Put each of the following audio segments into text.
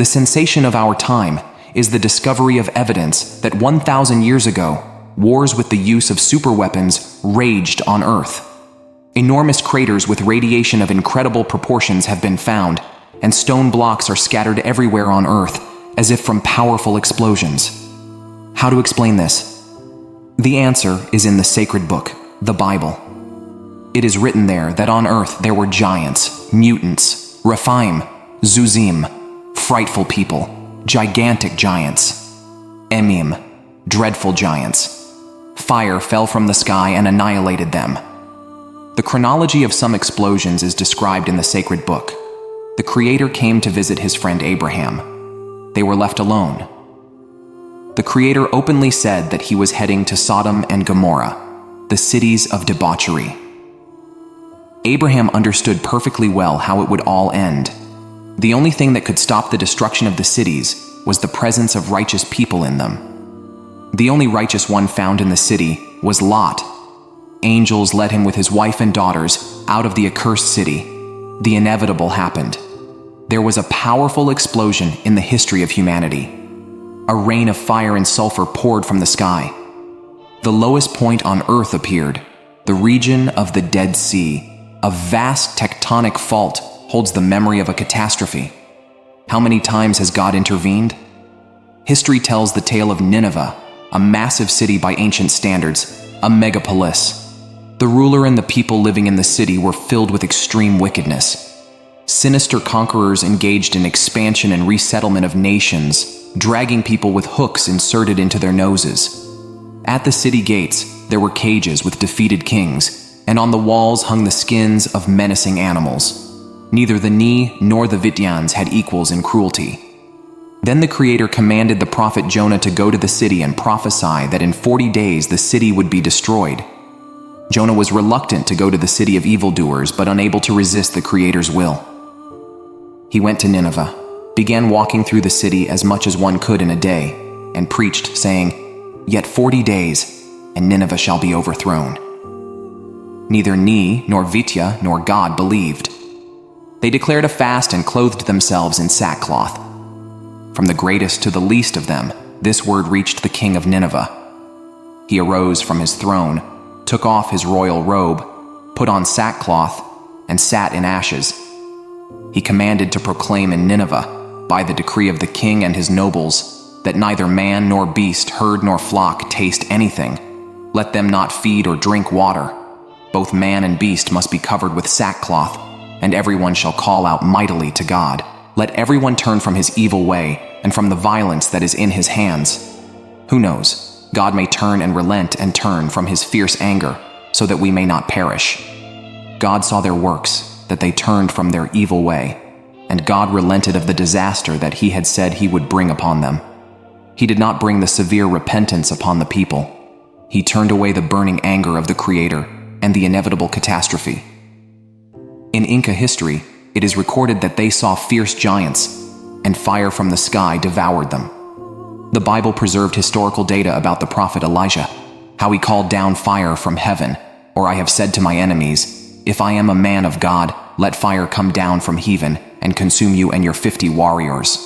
The sensation of our time is the discovery of evidence that 1,000 years ago, wars with the use of superweapons raged on Earth. Enormous craters with radiation of incredible proportions have been found, and stone blocks are scattered everywhere on Earth, as if from powerful explosions. How to explain this? The answer is in the sacred book, the Bible. It is written there that on Earth there were giants, mutants, Rephaim, Zuzim, frightful people, gigantic giants, Emim, dreadful giants. Fire fell from the sky and annihilated them. The chronology of some explosions is described in the sacred book. The Creator came to visit his friend Abraham. They were left alone. The Creator openly said that he was heading to Sodom and Gomorrah, the cities of debauchery. Abraham understood perfectly well how it would all end. The only thing that could stop the destruction of the cities was the presence of righteous people in them. The only righteous one found in the city was Lot. Angels led him with his wife and daughters out of the accursed city. The inevitable happened. There was a powerful explosion in the history of humanity. A rain of fire and sulfur poured from the sky. The lowest point on Earth appeared, the region of the Dead Sea. A vast tectonic fault holds the memory of a catastrophe. How many times has God intervened? History tells the tale of Nineveh, a massive city by ancient standards, a megapolis. The ruler and the people living in the city were filled with extreme wickedness. Sinister conquerors engaged in expansion and resettlement of nations, dragging people with hooks inserted into their noses. At the city gates, there were cages with defeated kings, and on the walls hung the skins of menacing animals. Neither the Ni nor the Vityans had equals in cruelty. Then the Creator commanded the prophet Jonah to go to the city and prophesy that in 40 days the city would be destroyed. Jonah was reluctant to go to the city of evildoers, but unable to resist the Creator's will. He went to Nineveh, began walking through the city as much as one could in a day, and preached, saying, "Yet 40 days, and Nineveh shall be overthrown." Neither Ni, nor Vitya, nor God believed. They declared a fast and clothed themselves in sackcloth. From the greatest to the least of them, this word reached the king of Nineveh. He arose from his throne, took off his royal robe, put on sackcloth, and sat in ashes. He commanded to proclaim in Nineveh, by the decree of the king and his nobles, that neither man nor beast, herd nor flock taste anything. Let them not feed or drink water. Both man and beast must be covered with sackcloth, and everyone shall call out mightily to God. Let everyone turn from his evil way and from the violence that is in his hands. Who knows? God may turn and relent and turn from his fierce anger, so that we may not perish. God saw their works, that they turned from their evil way, and God relented of the disaster that he had said he would bring upon them. He did not bring the severe repentance upon the people. He turned away the burning anger of the Creator and the inevitable catastrophe. In Inca history, it is recorded that they saw fierce giants, and fire from the sky devoured them. The Bible preserved historical data about the prophet Elijah, how he called down fire from heaven, or I have said to my enemies, "If I am a man of God, let fire come down from heaven and consume you and your 50 warriors."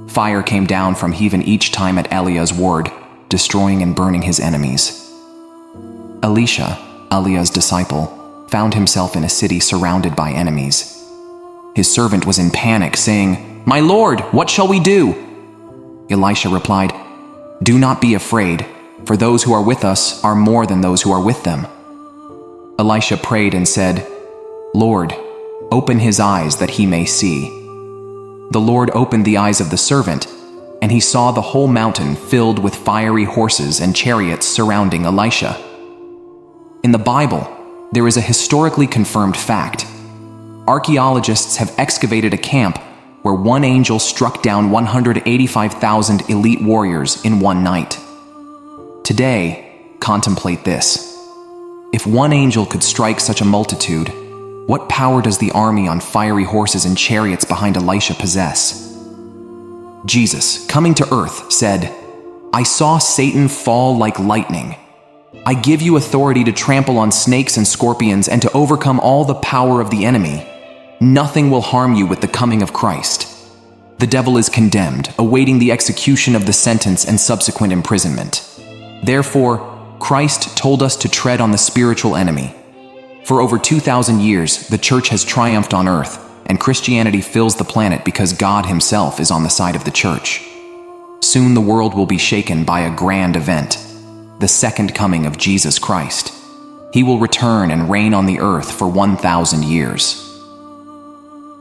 Fire came down from heaven each time at Eliah's word, destroying and burning his enemies. Elisha, Eliah's disciple, found himself in a city surrounded by enemies. His servant was in panic, saying, "My Lord, what shall we do?" Elisha replied, "Do not be afraid, for those who are with us are more than those who are with them." Elisha prayed and said, "Lord, open his eyes that he may see." The Lord opened the eyes of the servant, and he saw the whole mountain filled with fiery horses and chariots surrounding Elisha. In the Bible, there is a historically confirmed fact. Archaeologists have excavated a camp where one angel struck down 185,000 elite warriors in one night. Today, contemplate this. If one angel could strike such a multitude, what power does the army on fiery horses and chariots behind Elisha possess? Jesus, coming to earth, said, "I saw Satan fall like lightning. I give you authority to trample on snakes and scorpions and to overcome all the power of the enemy. Nothing will harm you with the coming of Christ." The devil is condemned, awaiting the execution of the sentence and subsequent imprisonment. Therefore, Christ told us to tread on the spiritual enemy. For over 2,000 years, the church has triumphed on earth, and Christianity fills the planet because God himself is on the side of the church. Soon the world will be shaken by a grand event, the second coming of Jesus Christ. He will return and reign on the earth for 1,000 years.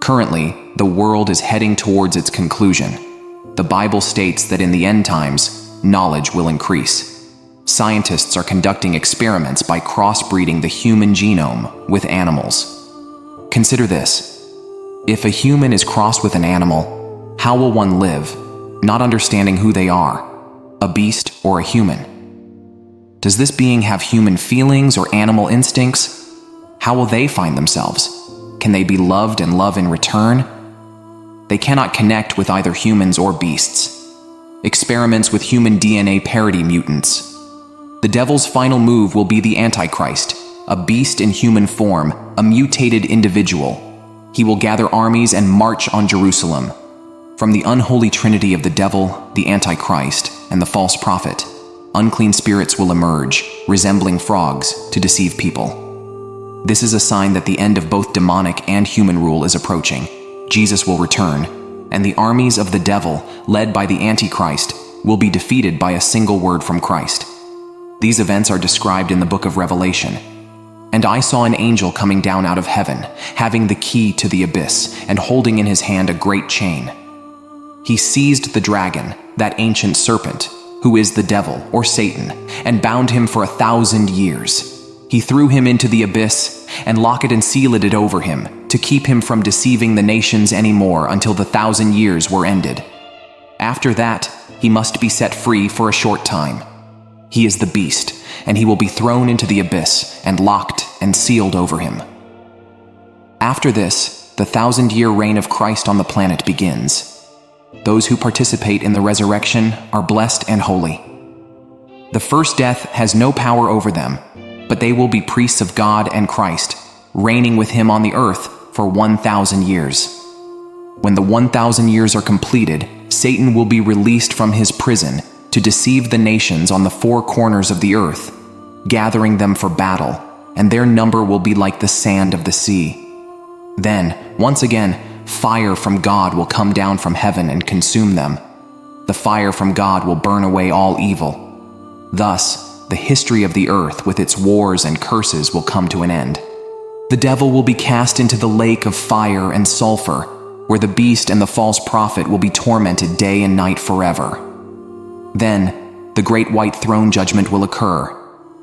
Currently, the world is heading towards its conclusion. The Bible states that in the end times, knowledge will increase. Scientists are conducting experiments by crossbreeding the human genome with animals. Consider this. If a human is crossed with an animal, how will one live, not understanding who they are, a beast or a human? Does this being have human feelings or animal instincts? How will they find themselves? Can they be loved and love in return? They cannot connect with either humans or beasts. Experiments with human DNA parody mutants. The devil's final move will be the Antichrist, a beast in human form, a mutated individual. He will gather armies and march on Jerusalem. From the unholy trinity of the devil, the Antichrist, and the false prophet, unclean spirits will emerge, resembling frogs, to deceive people. This is a sign that the end of both demonic and human rule is approaching. Jesus will return, and the armies of the devil, led by the Antichrist, will be defeated by a single word from Christ. These events are described in the book of Revelation. And I saw an angel coming down out of heaven, having the key to the abyss, and holding in his hand a great chain. He seized the dragon, that ancient serpent, who is the devil, or Satan, and bound him for 1,000 years. He threw him into the abyss, and locked and sealed it over him, to keep him from deceiving the nations any more until the 1,000 years were ended. After that, he must be set free for a short time. He is the beast, and he will be thrown into the abyss, and locked and sealed over him. After this, the 1,000-year reign of Christ on the planet begins. Those who participate in the resurrection are blessed and holy. The first death has no power over them, but they will be priests of God and Christ, reigning with him on the earth for 1,000 years. When the 1,000 years are completed, Satan will be released from his prison to deceive the nations on the four corners of the earth, gathering them for battle, and their number will be like the sand of the sea. Then, once again, fire from God will come down from heaven and consume them. The fire from God will burn away all evil. Thus, the history of the earth with its wars and curses will come to an end. The devil will be cast into the lake of fire and sulfur, where the beast and the false prophet will be tormented day and night forever. Then, the great white throne judgment will occur,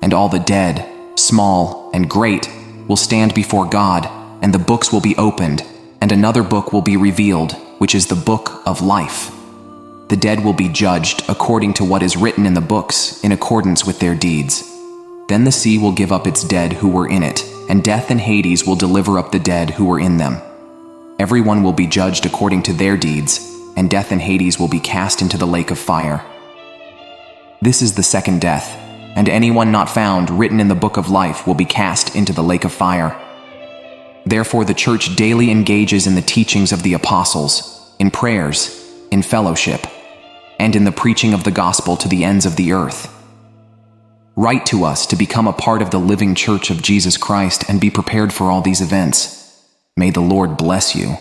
and all the dead, small and great, will stand before God, and the books will be opened, and another book will be revealed, which is the book of life. The dead will be judged according to what is written in the books, in accordance with their deeds. Then the sea will give up its dead who were in it, and death and Hades will deliver up the dead who were in them. Everyone will be judged according to their deeds, and death and Hades will be cast into the lake of fire. This is the second death, and anyone not found written in the book of life will be cast into the lake of fire. Therefore the church daily engages in the teachings of the apostles, in prayers, in fellowship, and in the preaching of the gospel to the ends of the earth. Write to us to become a part of the living church of Jesus Christ and be prepared for all these events. May the Lord bless you.